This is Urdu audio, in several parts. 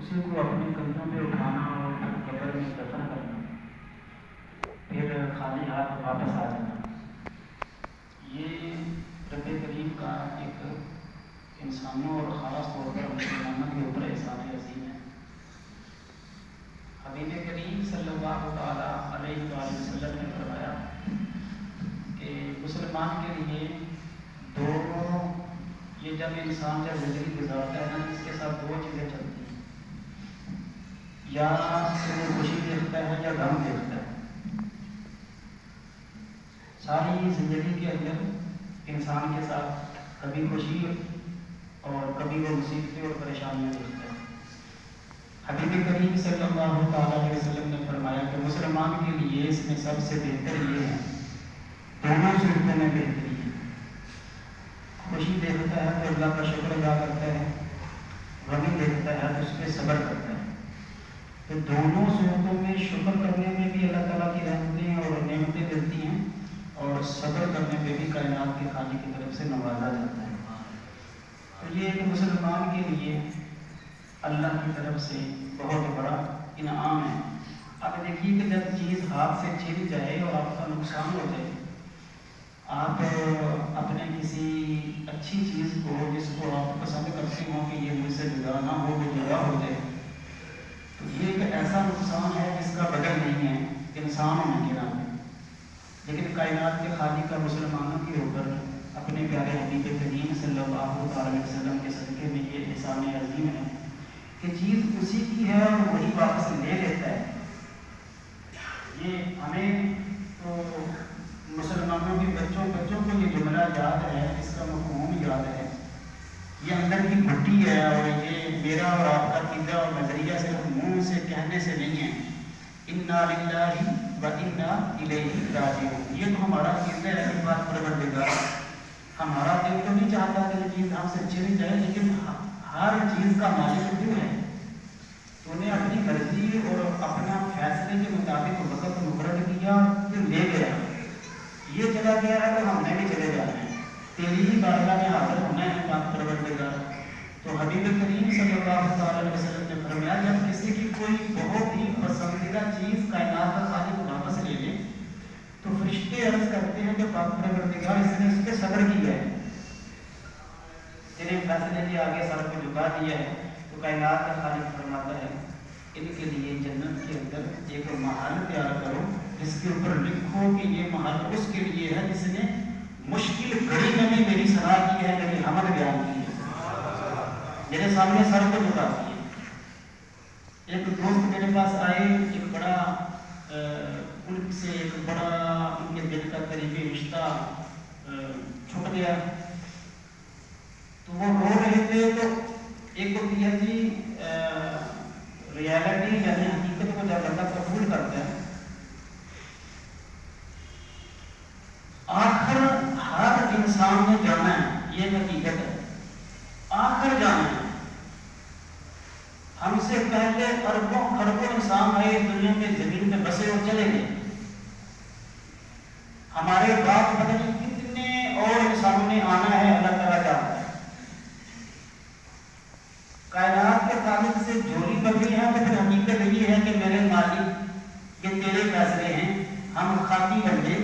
اسی کو اپنے کندھوں پہ اٹھانا اور پھر قبر میں دفن کرنا، پھر خالی ہاتھ واپس آ جانا، یہ رب کریم کا ایک انسانوں اور خاص طور پر مسلمانوں کے اوپر احسان عظیم ہے۔ حبیب کریم صلی اللہ تعالیٰ علیہ وآلہ وسلم نے فرمایا کہ مسلمان کے لیے دونوں، یہ جب انسان جب زندگی گزارتا ہے نا، اس کے ساتھ دو چیزیں چلتی ہیں، یا وہ خوشی دیکھتا ہے یا غم دیکھتا ہے۔ ساری زندگی کے اندر انسان کے ساتھ کبھی خوشی اور کبھی وہ مصیبتیں اور پریشانیاں دیکھتا ہے۔ حبیب کریم صلی اللہ تعالیٰ علیہ وسلم نے فرمایا کہ مسلمان کے لیے اس میں سب سے بہتر یہ ہے، دونوں صورتوں میں بہتری ہے۔ خوشی دیکھتا ہے تو اللہ کا شکر ادا کرتا ہے، غمی دیکھتا ہے تو اس پہ صبر کرتا ہے۔ تو دونوں صورتوں میں شکر کرنے میں بھی اللہ تعالیٰ کی رحمتیں اور نعمتیں ملتی ہیں، اور صبر کرنے پہ بھی کائنات کے خالق کی طرف سے نوازا جاتا ہے۔ تو یہ ایک مسلمان کے لیے اللہ کی طرف سے بہت بڑا انعام ہے۔ اب دیکھیے کہ جب چیز ہاتھ سے چھن جائے اور آپ کا نقصان ہو جائے، آپ اپنے کسی اچھی چیز کو جس کو آپ پسند کرتے ہوں کہ یہ مجھ سے جدا نہ ہو، وہ جدا ہو جائے، تو یہ ایک ایسا نقصان ہے جس کا بدل نہیں ہے انسان ہونے کے ناطے۔ لیکن کائنات کے خالق کا مسلمانوں کے اوپر اپنے پیارے حبیب کریم صلی اللہ علیہ وسلم کے صدقے میں یہ احسان عظیم ہے کہ چیز اسی کی ہے اور وہی واپس لے لیتا ہے۔ یہ ہمیں تو مسلمانوں کے بچوں کو یہ جملہ یاد ہے، اس کا مفہوم یاد ہے، یہ اندر کی گھٹی ہے، اور یہ میرا اور آپ کا عقیدہ اور نظریہ صرف منہ سے کہنے سے نہیں ہے۔ انا للہ و انا الیہ راجعون، یہ تو ہمارا عقیدہ ہے کہ بات پروردگار، ہمارا دل تو نہیں چاہتا کہ یہ چیز ہم سے چھن جائے، لیکن ہر چیز کا مالک کیوں ہے؟ تو انہیں اپنی مرضی اور اپنا فیصلے کے مطابق وقت مقرر کیا، پھر لے گیا، یہ چلا گیا ہے تو ہم نے بھی چلے جانا ہے، تیری ہی بارگاہ میں حاضر ہونا ہے بات پروردگار۔ تو حبیب کریم صلی اللہ تعالیٰ علیہ وسلم نے فرمایا جب کسی کی کوئی بہت ہی پسندیدہ چیز کائنات کا خالق واپس لے لے تو فرشتے عرض کرتے ہیں کہ بات پروردگار اس نے اس پہ صبر کیا ہے، تیرے فیصلے کے آگے سر کو جھکا دیا ہے۔ تو کائنات کا خالق فرماتا ہے ان کے لیے جنت کے اندر ایک محل تیار کرو جس کے اوپر لکھو کہ یہ محل اس کے لیے ہے جس نے مشکل گھڑی میں بھی میری صلاح کی ہے، میری حمد بیان کی ہے، میرے سامنے سر کو جھکا دیا۔ ایک دوست میرے پاس آئے، ایک بڑا ان سے ایک بڑا ان کے دل کا قریبی رشتہ چھوٹ گیا، تو وہ رو رہے تھے۔ تو ایک ہوتی ہے جی ریالٹی، یعنی حقیقت کو جب بندہ قبول کرتا ہے، آخر ہر انسان نے جانا ہے، یہ حقیقت ہے، آخر جانا ہے۔ ہم سے پہلے اربوں خربوں انسان آئے دنیا میں، زمین میں بسے اور چلے گئے، ہمارے بعد پتہ نہیں کتنے اور انسانوں نے آنا ہے، اللہ تعالیٰ جانتا ہے۔ کائنات کے خالق سے جوڑی پکڑی ہے تو پھر حقیقت یہ ہے کہ میرے مالک یہ تیرے فیصلے ہیں، ہم خاکی بندے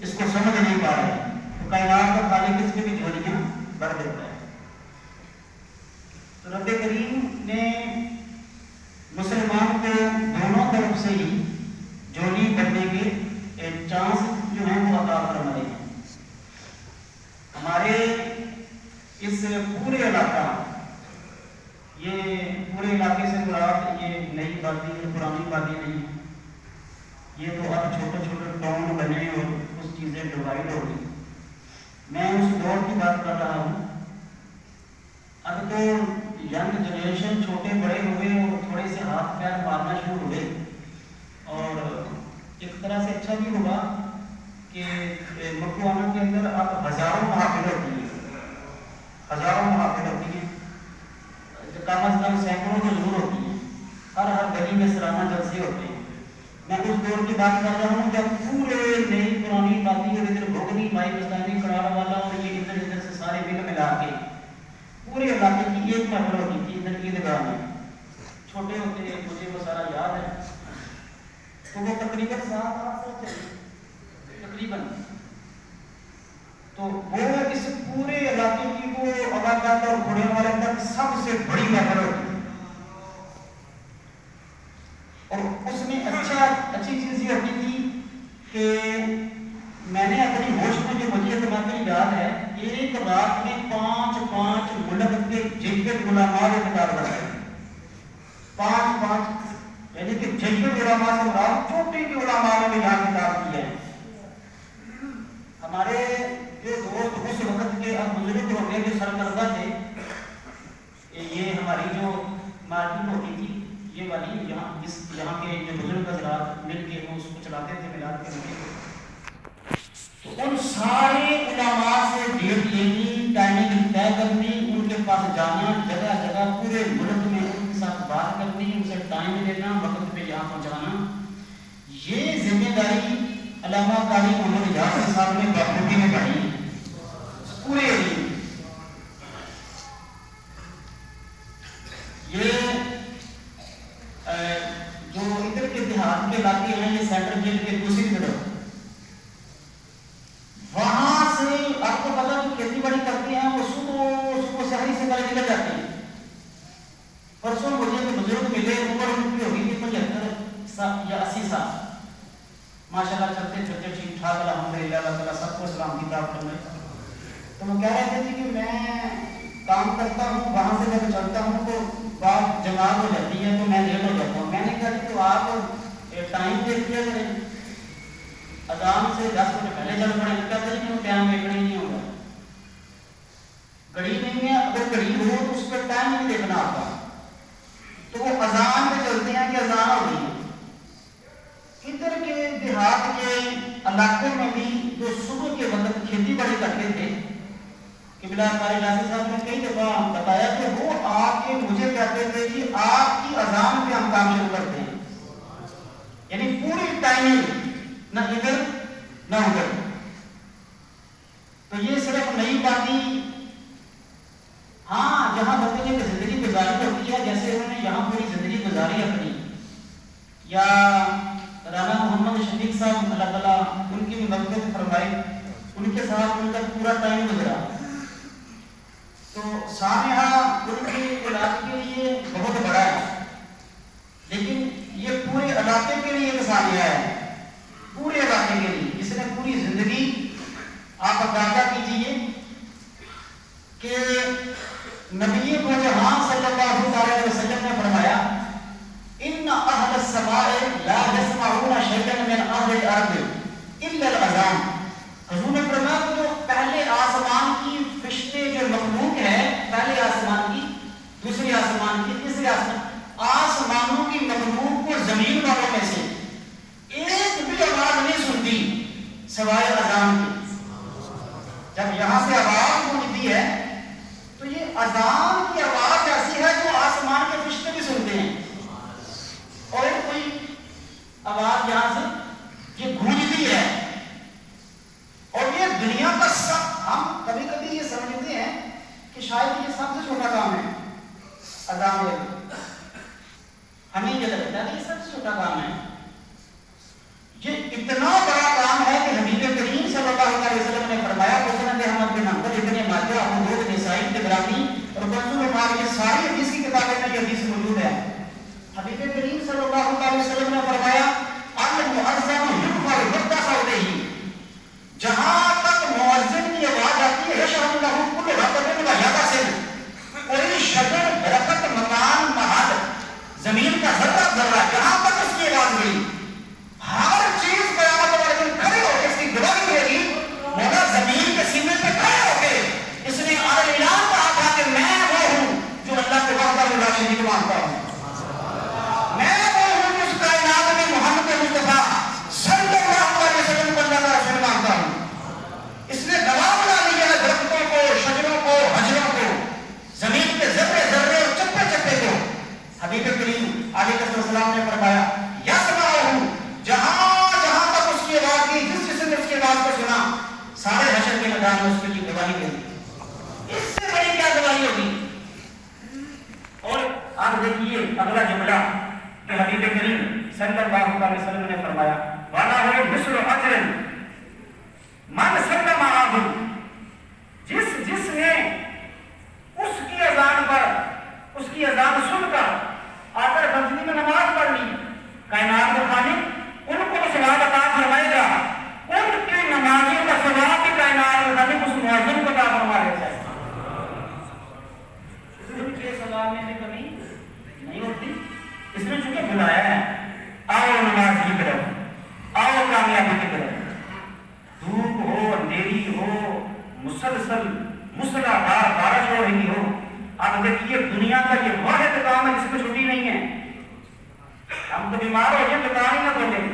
اس کو سمجھ نہیں پا رہے ہیں، تو کائنات کا خالق اس کے بھی جوڑیاں بھر دیتا ہے۔ تو رب کریم نے مسلمان کو دونوں طرف سے ہی جوڑی بننے کے چانس جو ہیں وہ عطا فرمائے ہیں۔ ہمارے اس پورے علاقہ، یہ پورے علاقے سے مراد یہ نئی بادی پرانی بادی نہیں ہے، یہ تو اب چھوٹے چھوٹے ٹاؤن بنے اور کچھ چیزیں ڈیوائڈ ہو گئی۔ میں اس دور کی بات کر رہا ہوں، اب تو ینگ جنریشن چھوٹے بڑے ہوئے اور تھوڑے سے ہاتھ پیر مارنا شروع ہوئے، اور ایک طرح سے اچھا بھی ہوا کہ مکوانا کے اندر اب ہزاروں محافل ہوتی ہیں، ہزاروں محافل ہوتی ہیں، کم از کم سینکڑوں تو ضرور ہوتی ہیں، ہر گلی میں سالانہ جلسے ہوتے ہیں۔ میں اس دور کی بات کر رہا ہوں جب پورے نئی پرانی باتیں اور ادھر بھوگنی بھائی بستانی کراڑ والا اور یہ ادھر سے سارے مل ملا کے پورے علاقے کی ایک محفل ہوتی تھی ادھر عیدگاہ میں، چھوٹے ہوتے مجھے وہ سارا یاد ہے، تو وہ تقریباً 7-8 سال چلی تقریباً. تو وہ اس پورے علاقے کی وہ عبادت اور گھوڑے والے تک سب سے بڑی نظر ہوتی ہے. اور اس میں اچھی چیز یہ ہوتی تھی کہ میں نے اپنی ہوش میں جو مجھے اعتماد یاد ہے، ایک رات میں 5 ملک کے جیکٹ علماء نے کتاب پڑھا. 5 یعنی کہ جیکٹ علماء سے مراد چھوٹے کے علماء نے بھی یہاں کتاب کی ہے. ہمارے جو دوست اس وقت کے اب بزرگ ہو گئے جو سرکردہ تھے، یہ ہماری جو مارکیٹ ہوتی تھی یہ والی، یہاں کے جو بزرگ حضرات مل کے وہ اس کو چلاتے تھے میلاد کے موقع پہ. تو ان سارے علماء سے ڈیٹ لینی، ٹائمنگ طے کرنی، ان کے پاس جانا، جگہ جگہ پورے ملک میں ان کے ساتھ بات کرنی، ان سے ٹائم لینا، وقت پہ یہاں پہنچانا، یہ ذمہ داری علامہ قاری محمد یاسر صاحب نے بخوبی نبھائی پورے دن. یہ جو ادھر کے دیہات کے علاقے ہیں، یہ سینٹرل جیل کے دوسری طرف، وہاں سے آپ کو پتا جو کھیتی باڑی کرتے ہیں وہ صبح سحری سے پہلے نکل جاتے ہیں. پرسوں مجھے تو بزرگ ملے، عمر ان کی ہوگی 75 یا 80 سال، ماشاء اللہ چلتے چلتے ٹھیک ٹھاک الحمدللہ، اللہ تعالیٰ سب کو سلامتی پراپت کرے. تو وہ کہہ رہے تھے کہ میں کام کرتا ہوں، وہاں سے جب چلتا ہوں تو بات جماعت ہو جاتی ہے تو میں لیٹ ہو جاتا ہوں. میں نے کہا کہ تو آپ ٹائم دیکھ لیا کریں، اذان سے 10 منٹ پہلے چل پڑے. کہتے ہیں کہ وہ ٹائم دیکھنا ہی نہیں ہوگا، گھڑی نہیں ہے، اگر گھڑی ہو تو اس پہ ٹائم نہیں دیکھنا آتا. تو وہ اذان پہ چلتے ہیں کہ اذان ہو گئی ہے. ادھر کے دیہات کے علاقوں میں بھی جو صبح کے وقت کھیتی باڑی کرتے تھے، قبلہ قاری یاسر صاحب نے کئی دفعہ بتایا کہ وہ آ کے مجھے کہتے تھے کہ آپ کی اذان پہ ہم کام شروع کرتے ہیں. یعنی پوری ٹائمنگ، نہ ادھر نہ ادھر. تو یہ صرف نئی باتیں، ہاں جہاں بندے نے زندگی گزاری ہوتی ہے، جیسے انہوں نے یہاں پوری زندگی گزاری اپنی، یا رانا محمد شفیق صاحب اللہ تعالیٰ ان کی بھی مغفرت فرمائے، ان کے ساتھ ان کا پورا ٹائم گزرا. تو سانحہ ان کے علاقے کے لیے بہت بڑا ہے، لیکن یہ پورے علاقے کے لیے ایک سانحہ ہے، پورے علاقے کے لیے. اس نے پوری زندگی، آپ اندازہ کیجیے کہ نبی کو جہاں صلی اللہ علیہ وسلم نے فرمایا ان اہل السماء لا يسمعون شيئا من اہل الارض الا الاذان. حضور نے فرمایا کہ جو پہلے آسمان کی فرشتے جو مخلوق ہے، پہلے آسمان کی، دوسری آسمان کی، تیسری آسمانوں کی مخلوق کو زمین والوں میں سے ایک بھی آواز نہیں سنتی سوائے اذان کی. جب یہاں سے آواز پہنچتی ہے تو یہ اذان کی آواز ایسی ہے جو آسمان کے فرشتے بھی سنتے ہیں، اور کوئی آواز یہاں سے یہ گونجتی ہے. اور یہ دنیا کا ہم کبھی کبھی یہ سمجھتے ہیں کہ شاید یہ سب سے چھوٹا کام ہے اذان. ہمیں یہ لگتا ہے کہ یہ سب سے چھوٹا کام ہے. یہ اتنا بڑا کام ہے کہ حبیب کریم صلی اللہ علیہ وسلم نے فرمایا، مسند احمد بن حنبل، ابن ماجہ، ابو داؤد، نسائی، طبرانی اور کنز المال، یہ ساری حدیث کی کتابیں میں یہ حدیث موجود ہے. حبیب کریم صلی اللہ علیہ وسلم نے فرمایا المؤذن یرفع رتبہ صوته، جہاں تک مؤذن کی آواز آتی ہے یشهد له كل رطب ويابس، کوئی شجر، درخت، مکان، محل، زمین کا ذرہ ذرہ جہاں تک اس کی آواز گئی، ہر چیز قیامت والے دن کھڑے ہو کے اس کی گواہی دے گی. مولا زمین کے سینے پہ کھڑے ہو کے اس نے اعلان کہا تھا کہ میں وہ ہوں جو اللہ کے وحدہ لا شریک مانتا ہوں، میں وہ ہوں جو اس کائنات اب دیکھیے اگلا جملہ کہ حبیب کریم صلی اللہ علیہ وسلم نے فرمایا وَلَهُ مِثْلُ أَجْرٍ مَنْ سَلَّمَ عَلَيْهِ، جس نے اس کی اذان پر، اس کی اذان سن کر آ کر مسجد میں نماز پڑھ لی، کائنات کا خالق ان کو ثواب عطا فرمائے گا، ان کی نمازوں کا ثواب بھی کائنات کا خالق اس مؤذن کو عطا فرما دیتا ہے۔ ان کے ثواب میں بھی کمی نہیں ہوتی، اس نے چونکہ بلایا ہے آؤ نماز کی طرف، آؤ کامیابی کی طرف، دھوپ ہو اندھیری ہو مسلسل مسلح دار بارش ہو رہی ہو، آپ دیکھیے دنیا کا یہ واحد کام ہے جس میں چھٹی نہیں ہے۔ ہم تو بیمار ہو جائیں تو کام ہی نہ کھولیں،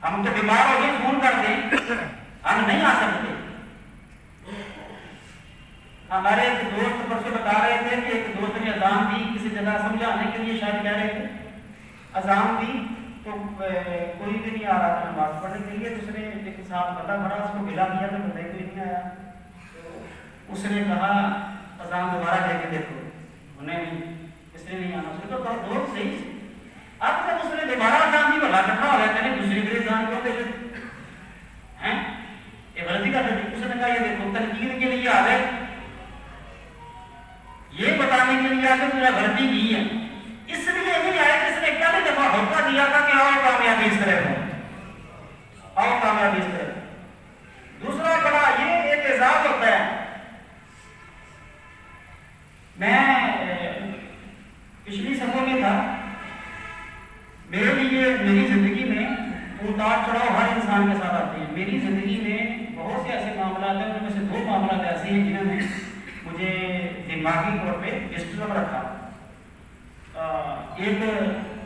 ہم تو بیمار ہو جائیں فون کر دیں، ہم نہیں آ سکتے۔ ہمارے ایک دوست پرسوں بتا رہے تھے کہ ایک دوست نے اذان دی کسی جگہ سمجھانے کے لیے، شاید کہہ رہے تھے اذان دی تو کوئی بھی نہیں آ رہا تھا نماز پڑھنے کے لیے، دوسرے ایک صاحب بتا بڑا اس کو گلا کیا تو بندے کوئی نہیں آیا، اس نے کہا اذان دوبارہ دے کے دیکھو، انہیں اس نے نہیں آنا، اس نے کہا دوست صحیح، اب جب اس نے دوبارہ اذان دی بھلا کٹھا ہو گیا کہ دوسری بری اذان کیوں دے ہیں، یہ غلطی کا تھا، اس نے کہا یہ دیکھو تنقید کے لیے آ گئے، یہ بتانے کے لیے آگے تمہیں غلطی کی ہے، اس لیے نہیں آیا کہ اس نے پہلے دفعہ ہوتا دیا تھا کہ آؤ کامیابی اس طرح ہو، آؤ کامیابی اس طرح۔ دوسرا بڑا یہ ایک اعزاز ہوتا ہے، میں پچھلی سفر میں تھا، میرے لیے میری زندگی میں اتار چڑھاؤ ہر انسان کے ساتھ آتے ہیں، میری زندگی میں بہت سے ایسے معاملات ہیں، ان میں سے دو معاملات ایسے ہیں جنہوں نے مجھے دماغی طور پہ ڈسٹرب رکھا۔ ایک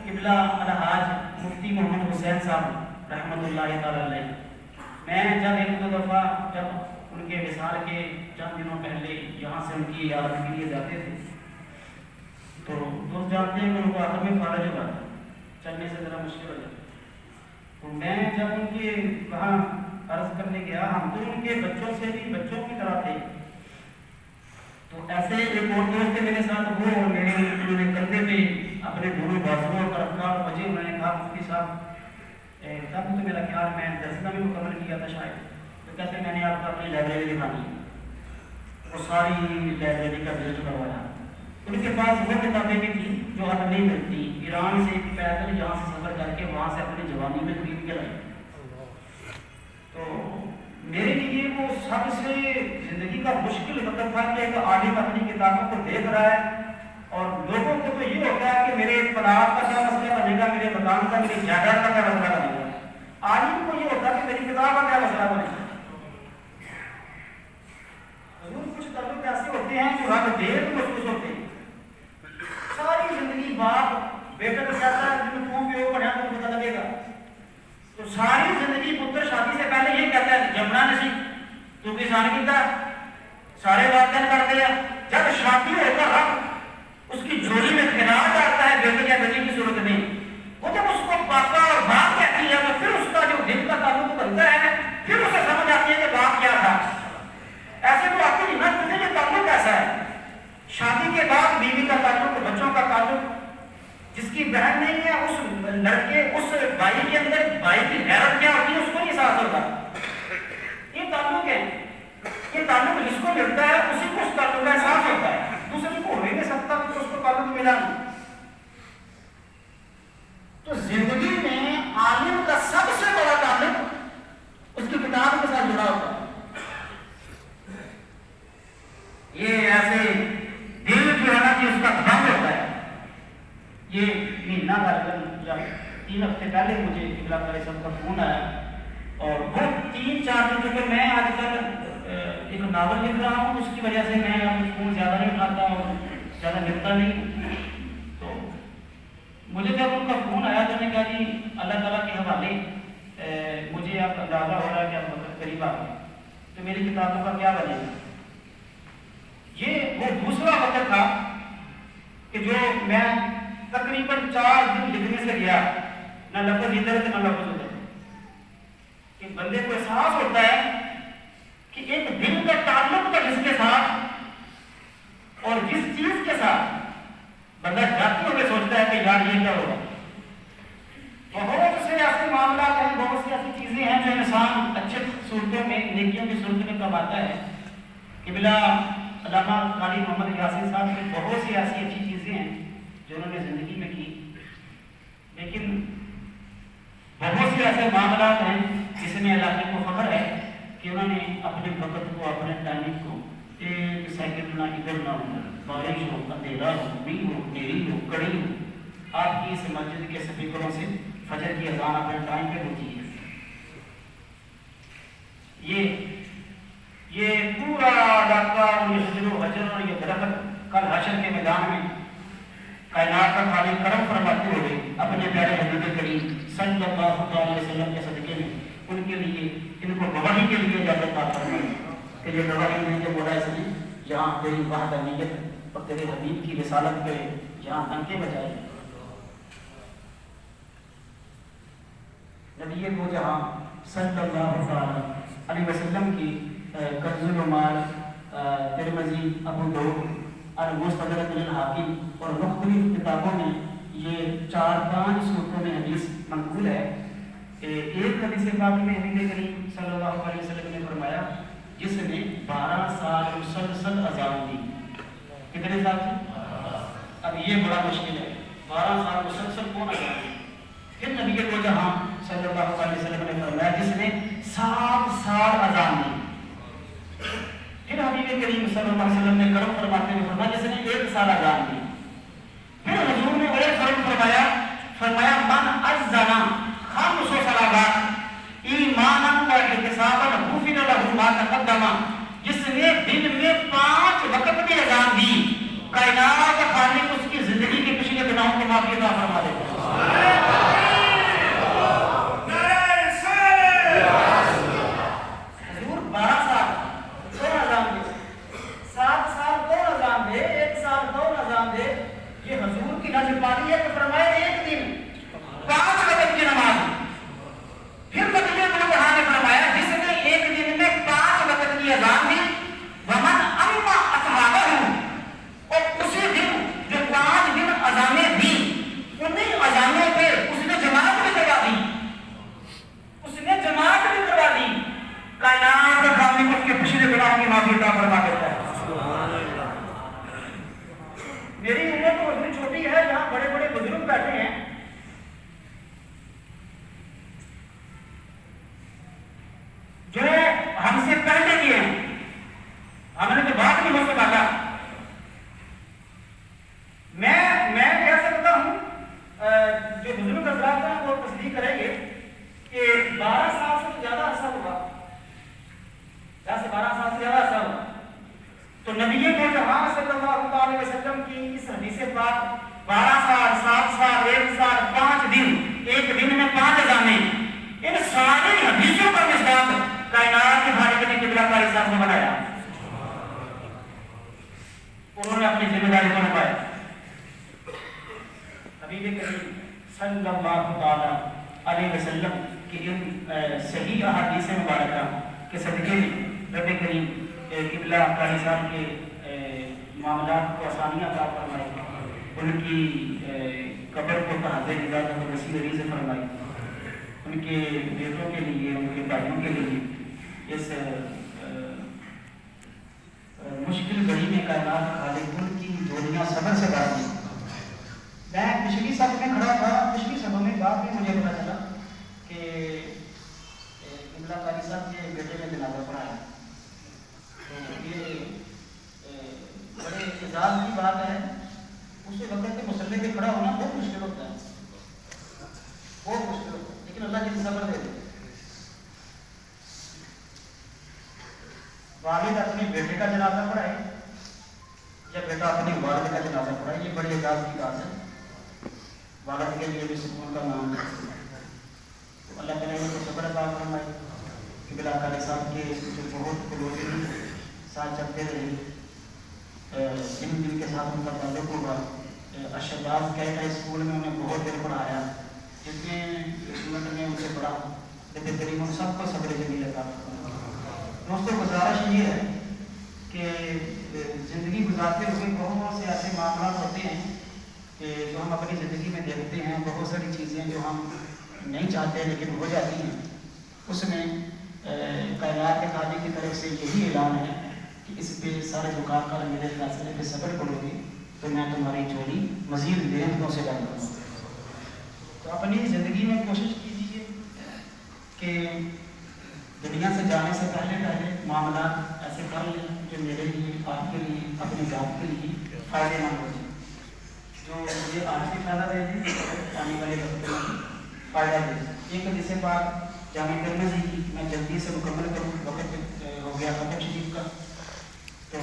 قبلہ الحاج مفتی محمد حسین صاحب رحمۃ اللہ تعالی علیہ، میں جب ایک دو دفعہ جب ان کے وصال کے چند دنوں پہلے یہاں سے ان کی عیادت کے لیے جاتے تھے تو دوست جانتے ہیں کہ ان کو آخر میں فالج ہو جاتا، چلنے سے ذرا مشکل ہو جاتا، تو میں جب ان کے وہاں عرض کرنے گیا، ہم تو ان کے بچوں سے بھی بچوں کی طرح تھے، تو ایسے ایک اور دوست میرے ساتھ وہ اور میرے انہوں نے کندھے پہ اپنے دونوں بازوؤں پر رکھا اور مجھے انہوں نے کہا مفتی صاحب تب تو میرا خیال میں درس کا بھی مکمل کیا تھا شاید، تو کہتے میں نے آپ کو اپنی لائبریری دکھانی، وہ ساری لائبریری کا وزٹ کروایا، ان کے پاس وہ کتابیں بھی تھیں جو اب نہیں ملتی، ایران سے پیدل یہاں سے سفر کر کے وہاں سے اپنی جوانی میں خرید کے لائے، تو میرے لیے وہ سب سے زندگی کا مشکل وقت تھا کہ ایک عالم اپنی کتابوں کو دیکھ رہا ہے، اور لوگوں کو تو یہ ہوتا ہے کہ میرے پلاٹ کا کیا مسئلہ بنے گا، میرے مکان کا، میری جائیداد کا کیا مسئلہ بنے گا، عالم کو یہ ہوتا ہے کہ میری کتاب کا کیا مسئلہ بنے گا۔ حضور کچھ تعلق ایسے ہوتے ہیں جو رب دیر کو محسوس ہوتے ہیں، ساری زندگی باپ بیٹے کو کہتا ہے جن کو پیو پڑھا تو پتہ لگے گا، تو ساری زندگی پتر شادی سے پہلے یہ کہتا ہے جمنا نہیں تو کسان کیتا سارے والدین کرتے ہیں، جب شادی ہوتا رب اس کی جوڑی میں خیال ڈالتا ہے بیٹے یا بیٹی کی صورت میں، وہ جب اس کو پاپا اور باپ کہتی ہے تو پھر اس کا جو دل کا تعلق بنتا ہے، پھر اسے سمجھ آتی ہے کہ باپ کیا تھا، ایسے تو آپ کو نہیں پتہ یہ تعلق کیسا ہے، شادی کے بعد بیوی کا تعلق، بچوں کا تعلق، جس کی بہن نہیں ہے اس لڑکے اس بھائی کے اندر بھائی کی غیرت کیا ہوتی ہے اس کو نہیں احساس ہوتا، یہ تعلق ہے، یہ تعلق جس کو ملتا ہے اسی کو اس تعلق کا احساس ہوتا ہے، دوسرے کو ہو ہی نہیں سکتا تو اس کو تعلق ملا نہیں۔ تو زندگی میں عالم کا سب سے بڑا تعلق اس کی کتاب کے ساتھ جڑا ہوتا ہے، یہ ایسے دل جو ہے نا کہ اس کا دھیان ہوتا ہے۔ یہ مہینہ غالباً یا 3 ہفتے پہلے مجھے قبلہ قاری صاحب کا فون آیا، اور وہ 3-4 دن کیونکہ میں آج کل ایک ناول لکھ رہا ہوں، اس کی وجہ سے میں اب فون زیادہ نہیں اٹھاتا اور زیادہ لکھتا نہیں، تو مجھے جب ان کا فون آیا تو نے کہا جی اللہ تعالیٰ کے حوالے مجھے اب اندازہ ہو رہا ہے کہ اب وقت قریب آ گیا، تو میری کتابوں کا کیا بنے گا۔ یہ وہ دوسرا وقت تھا کہ جو میں تقریباً 4 دن لکھنے سے گیا، نہ لفظ ادھر نہ لفظ ادھر، کہ بندے کو احساس ہوتا ہے کہ ایک دل کا تعلق تھا جس کے ساتھ اور جس چیز کے ساتھ بندہ ریگارڈ یہ کیا ہوگا؟ بہت سے ایسے معاملات ہیں، بہت سی ایسی چیزیں ہیں جو انسان اچھے صورتوں میں، نیکیوں کی صورت میں کماتا ہے کہ بلا علامہ قاری محمد یاسین صاحب کی بہت سی ایسی اچھی چیزیں ہیں جو انہوں نے زندگی میں کی، لیکن بہت سے ایسے معاملات ہیں جس میں علاقے کو فخر ہے کہ انہوں نے اپنے وقت کو، اپنے ٹائمنگ کو ایک سیکنڈ نہ ادھر نہ ادھر، بارش ہو، اندھیرا ہو، میل ہو، ڈیری ہو، کڑی ہو، آپ کی اس مسجد کے سپیکروں سے فجر کی اذان اپنے ٹائم پہ ہوتی ہے۔ یہ پورا علاقہ اور یہ حجر و حجر اور یہ درخت کل حشر کے میدان میں کائنات کا خالق کرم فرماتے ہوئے اپنے پیارے حبیب کریم صلی اللہ علیہ وسلم کے صدقے میں ان کے لیے، ان کو گواہی کے لیے اجازت عطا فرمائے کہ یہ گواہی نہیں کہ مولا اسلام جہاں تیری وحدانیت اور تیرے حبیب کی رسالت پہ جہاں ڈنکے بجائے، نبی دو جہاں صلی اللہ علیہ وسلم کی کنز العمال، ترمذی، ابو داؤد، المستدرک للحاکم اور مختلف کتابوں میں یہ 4-5 صورتوں میں حدیث منقول ہے۔ ایک حدیث پاک میں حبیب کریم صلی اللہ علیہ وسلم نے فرمایا جس نے 12 سال مسلسل اذان دی۔ کتنے سال سے؟ اب یہ بڑا مشکل ہے، 12 سال مسلسل کون اذان دی؟ پھر نبی کو جہاں صلی اللہ علیہ وسلم نے فرمایا جس نے 7 سال اذان دی۔ پھر حبیب کریم صلی اللہ علیہ وسلم نے کرم فرماتے ہوئے فرمایا جس نے 1 سال اذان دی۔ پھر حضور نے بڑے کرم فرمایا من اذن 5 صلوات ایمانا و احتسابا غفر له ما تقدم، جس نے دن میں 5 وقت کی اذان دی، کائنات کا خالق اس کی زندگی کے پچھلے گناہوں کو معافی عطا فرما دیتا ہے۔ حضور 12 سال کون اذان دے، 7 سال کون اذان دے، 1 سال کون اذان دے؟ یہ حضور کی نظر پالی ہے کہ فرمایا ایک دن 5 وقت کی نماز۔ پھر مدینہ منورہ نے فرمایا جس نے ایک دن میں 5 وقت کی اذان دی، ومن اما اصحابہ، اور اسی دن جو 5 دن اذانیں دی انہیں اذانوں پہ اس نے جماعت بھی کروا دی، اس نے جماعت بھی کروا دی، کائنات کا خالق اس کے پچھلے گناہوں کی معافی عطا فرما دیتا ہے۔ میری عمر تو اتنی چھوٹی ہے، یہاں بڑے بڑے بزرگ بیٹھے ہیں، جو ہم سے پہلے کیے ہیں، ہم نے تو بعد میں وقت ڈالا۔ میں کہہ سکتا ہوں، جو بزرگ حضرات ہیں وہ تصدیق کریں گے کہ 12 سال سے تو زیادہ عرصہ ہوا، 10 سے 12 سال سے زیادہ عرصہ ہوا۔ تو نبی کو جہاں صلی اللہ علیہ وسلم کی اس حدیث پاک 12 سال، 7 سال، 1 سال، 5 دن، ایک دن میں 5 اذانیں، ان ساری حدیثوں کا مصداق کائنات کے خالق نے قبلہ قاری صاحب نے بنایا، انہوں نے اپنی ذمہ داری کو نبھایا۔ حبیب کریم صلی اللہ علیہ وسلم کی ان صحیح احادیث مبارکہ کے صدقے میں رب کریم قبلہ قاری صاحب کے معاملات کو آسانیاں عطا فرمائی، ان کی قبر کو تحفظ نجات اور وسیع عریض فرمائی، ان کے بیٹوں کے لیے، ان کے بھائیوں کے لیے اس مشکل گھڑی میں کائنات خالق ان کی دنیا صبر سے بات دی۔ میں پچھلی صف میں کھڑا تھا، پچھلی صفوں میں بعد میں مجھے پتا چلا کہ قبلہ قاری صاحب کے بیٹے نے جنازہ پڑھایا، تو یہ بڑے اعزاز کی بات ہے۔ اس وقت کے مسلح پہ کھڑا ہونا بہت مشکل ہوتا ہے، بہت مشکل ہوتا ہے، لیکن اللہ کی صبر دے دے۔ والد اپنے بیٹے کا جنازہ پڑھائے یا بیٹا اپنی والد کا جنازہ پڑھائے، یہ بڑی اعزاز کی بات ہے۔ والد کے لیے بھی سکون کا نام ہے، تو اللہ تعالیٰ نے صبر عطا فرمائے۔ قبلہ قاری صاحب کے جو بہت کلوزلی ساتھ چلتے رہے، ان کے ساتھ ان کا تعلق ہوگا۔ ارشاد کہتا ہے اسکول میں انہیں بہت دیر پڑھایا، جتنے اسٹوڈنٹ نے ان سے پڑھا، لیکن کریم ان سب کو صبر جمیل عطا فرمائے۔ دوستوں گزارش یہ ہے کہ زندگی گزارتے ہوئے بہت سے ایسے معاملات ہوتے ہیں کہ جو ہم اپنی زندگی میں دیکھتے ہیں بہت ساری چیزیں جو ہم نہیں چاہتے لیکن ہو جاتی ہیں، اس میں کائنات کے خالق کی طرف سے یہی اعلان ہے کہ اس پہ سارے جھکا کر میرے فیصلے پہ صبر کرو گے تو میں تمہاری چوری مزید نعمتوں سے بند کروں گا۔ تو اپنی زندگی میں کوشش کیجیے کہ دنیا سے جانے سے پہلے معاملات ایسے کر لیں جو میرے لیے، آپ کے لیے، اپنے ذات کے لیے فائدے مند ہو جائیں، جو مجھے آج بھی فائدہ دے دیں، آنے والے وقت میں فائدہ دے دیں۔ ایک حدیث بات جامع ترمذی کی میں جلدی سے مکمل کروں، وقت ہو گیا ختم شریف کا۔ تو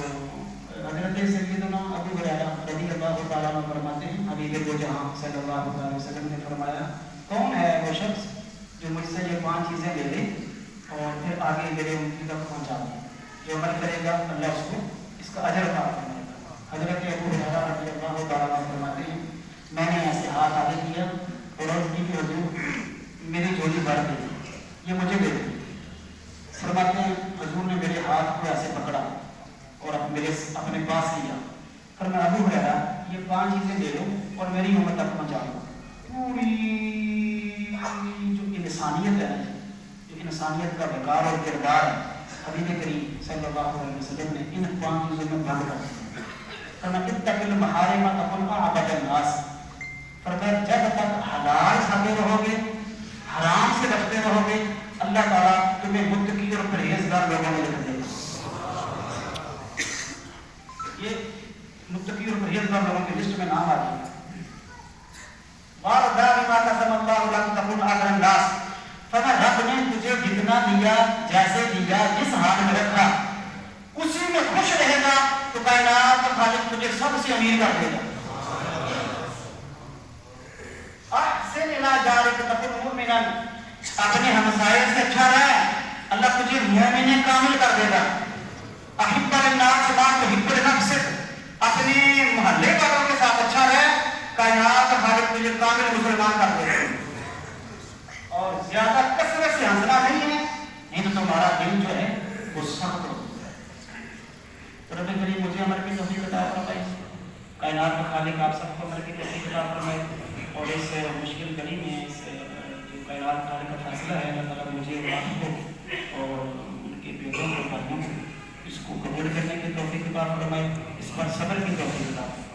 حضرت سیدنا ابو ہریرہ رضی اللہ تعالیٰ عنہ فرماتے ہیں، حبیب دو جہاں صلی اللہ علیہ وسلم نے فرمایا، کون ہے وہ شخص جو مجھ سے یہ 5 چیزیں لے لے اور پھر آگے میرے ان کی تک پہنچا دے، جو عمل کرے گا اللہ اس کو اس کا اجر عطا فرمائے گا۔ حضرت ابو ہریرہ رضی اللہ تعالیٰ عنہ فرماتے ہیں، میں نے ایسے ہاتھ آگے کیا اور عرض کی کہ حضور میری جھولی بھر گئی، یہ مجھے دے دیں۔ فرماتے ہیں حضور نے میرے ہاتھ کو ایسے پکڑا اور اپنے پاس لیا، فرمایا ابو ہریرہ یہ 5 چیزیں لے لو اور میری عمر تک پہنچا دو۔ پوری جو انسانیت ہے، جو انسانیت کا وقار اور کردار ہے، حبیب کریم صلی اللہ علیہ وسلم نے ان 5 چیزوں میں بند کر دیا۔ فرمایا اتق المحارم تکن اعبد الناس، فرمایا جب تک حلال کھاتے رہو گے، حرام سے بچتے رہو گے، اللہ تعالیٰ تمہیں متقی اور پرہیزگار لوگوں میں لکھ دے گا۔ یہ متقی اور پرہیزگار لوگوں کی لسٹ میں نام آ جائے گا۔ وَارْضَا بِمَا قَسَمَ اللَّهُ لَكَ تَكُنْ أَغْنَى النَّاسِ، فرمایا رب نے تجھے جتنا دیا، جیسے دیا، جس حال میں رکھا، اسی میں خوش رہے گا تو کائنات کا خالق تجھے سب سے امیر کر دے گا۔ احسن الی جارک تکن مؤمنا، اپنے ہمسائے سے اچھا رہے، اللہ تجھے مومن کامل کر دے گا۔ احب للناس ما تحب لنفسک، اپنے محلے والوں کے ساتھ اچھا رہے، کائنات کا خالق تجھے کامل مسلمان کر دے گا۔ اور زیادہ کثرت سے ہنسنا نہیں ہے، نہیں تو تمہارا دل جو ہے وہ سخت ہو جائے گا۔ تو رب کریم مجھے عمل کی توفیق عطا فرمائے، کائنات کا خالق آپ سب کو عمل کی توفیق عطا فرمائے، اور اس مشکل گلی میں اس جو کائنات کا خالق کا فیصلہ ہے، اللہ تعالیٰ مجھے اور آپ کو اور ان کے بیٹوں کو بھائیوں کو اس کو قبول کرنے کی توفیق عطا فرمائے، اس پر صبر کی توفیق عطا فرمائے۔